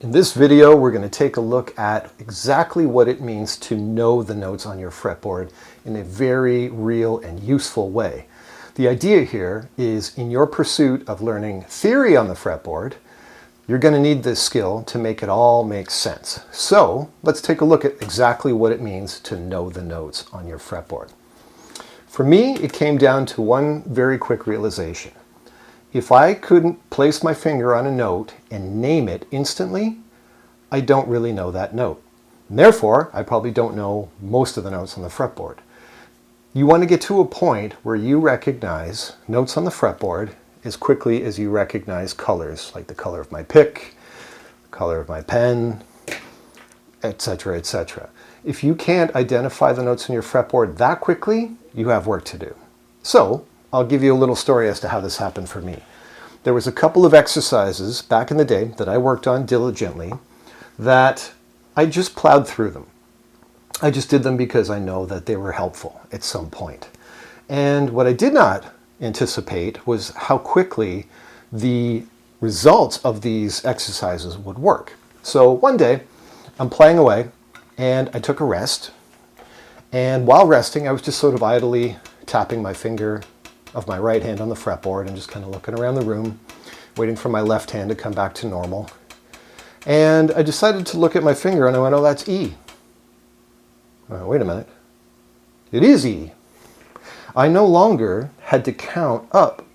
In this video, we're going to take a look at exactly what it means to know the notes on your fretboard in a very real and useful way. The idea here is in your pursuit of learning theory on the fretboard, you're going to need this skill to make it all make sense. So let's take a look at exactly what it means to know the notes on your fretboard. For me, it came down to one very quick realization. If I couldn't place my finger on a note and name it instantly, I don't really know that note. And therefore, I probably don't know most of the notes on the fretboard. You want to get to a point where you recognize notes on the fretboard as quickly as you recognize colors, like the color of my pick, the color of my pen, etc., etc. If you can't identify the notes on your fretboard that quickly, you have work to do. So, I'll give you a little story as to how this happened for me. There was a couple of exercises back in the day that I worked on diligently that I just plowed through them. I just did them because I know that they were helpful at some point. And what I did not anticipate was how quickly the results of these exercises would work. So one day, I'm playing away and I took a rest. And while resting, I was just sort of idly tapping my finger of my right hand on the fretboard and just kind of looking around the room, waiting for my left hand to come back to normal. And I decided to look at my finger and I went, oh, that's E. Wait a minute. It is E. I no longer had to count up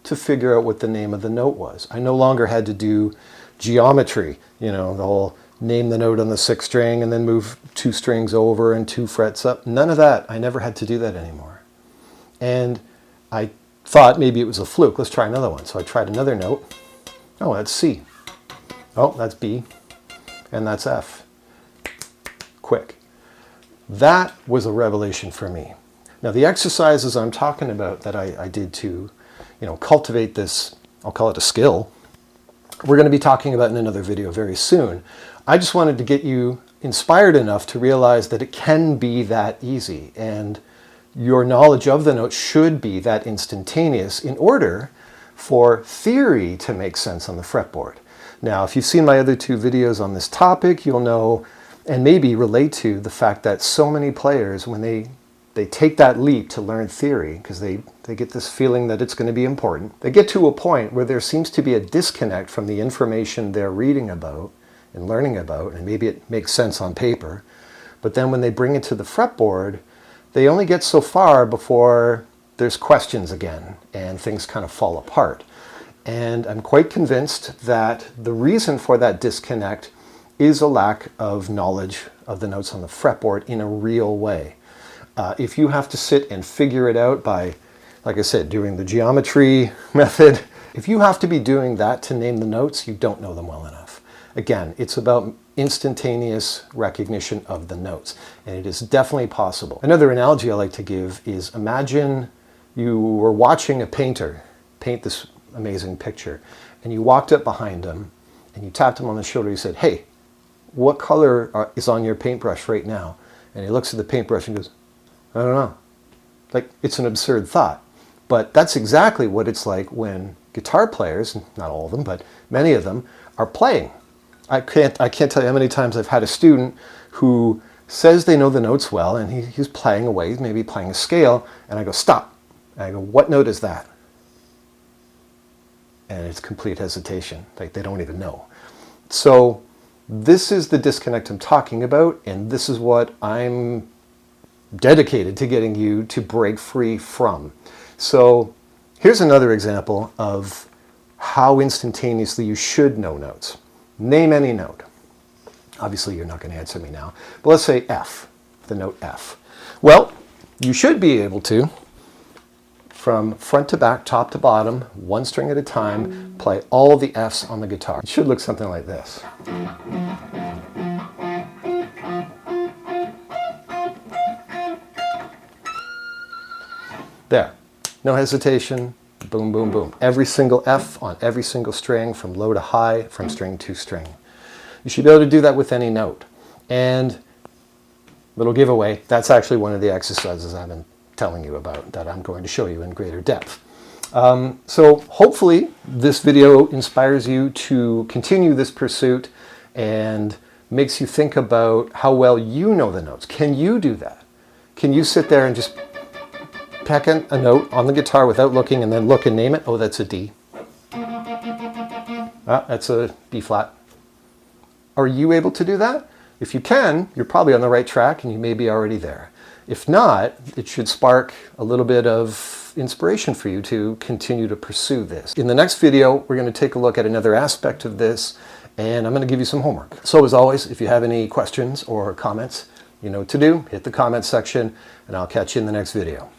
to figure out what the name of the note was. I no longer had to do geometry, the whole name the note on the sixth string and then move 2 strings over and 2 frets up. None of that. I never had to do that anymore. And I thought maybe it was a fluke. Let's try another one. So I tried another note. Oh, that's C. Oh, that's B. And that's F. Quick. That was a revelation for me. Now, the exercises I'm talking about that I did to, cultivate this, I'll call it a skill, we're going to be talking about in another video very soon. I just wanted to get you inspired enough to realize that it can be that easy. And your knowledge of the note should be that instantaneous in order for theory to make sense on the fretboard. Now, if you've seen my other 2 videos on this topic, you'll know and maybe relate to the fact that so many players, when they take that leap to learn theory, because they get this feeling that it's going to be important, they get to a point where there seems to be a disconnect from the information they're reading about and learning about, and maybe it makes sense on paper, but then when they bring it to the fretboard, they only get so far before there's questions again and things kind of fall apart. And I'm quite convinced that the reason for that disconnect is a lack of knowledge of the notes on the fretboard in a real way. If you have to sit and figure it out by, like I said, doing the geometry method, if you have to be doing that to name the notes, you don't know them well enough. Again, it's about instantaneous recognition of the notes, and it is definitely possible. Another analogy I like to give is imagine you were watching a painter paint this amazing picture, and you walked up behind him and you tapped him on the shoulder. You said, hey, what color is on your paintbrush right now? And he looks at the paintbrush and goes, I don't know. Like, it's an absurd thought, but that's exactly what it's like when guitar players, not all of them, but many of them, are playing. I can't tell you how many times I've had a student who says they know the notes well, and he's playing away, maybe playing a scale, and I go, stop. And I go, what note is that? And it's complete hesitation, like they don't even know. So this is the disconnect I'm talking about, and this is what I'm dedicated to getting you to break free from. So here's another example of how instantaneously you should know notes. Name any note. Obviously, you're not going to answer me now, but let's say F, the note F. Well, you should be able to, from front to back, top to bottom, 1 string at a time, play all of the Fs on the guitar. It should look something like this. There. No hesitation. Boom, boom, boom. Every single F on every single string from low to high, from string to string. You should be able to do that with any note. And little giveaway, that's actually one of the exercises I've been telling you about that I'm going to show you in greater depth. So hopefully this video inspires you to continue this pursuit and makes you think about how well you know the notes. Can you do that? Can you sit there and just peck a note on the guitar without looking and then look and name it? Oh, that's a D. Ah, that's a B flat. Are you able to do that? If you can, you're probably on the right track and you may be already there. If not, it should spark a little bit of inspiration for you to continue to pursue this. In the next video, we're going to take a look at another aspect of this, and I'm going to give you some homework. So as always, if you have any questions or comments, you know what to do. Hit the comments section, and I'll catch you in the next video.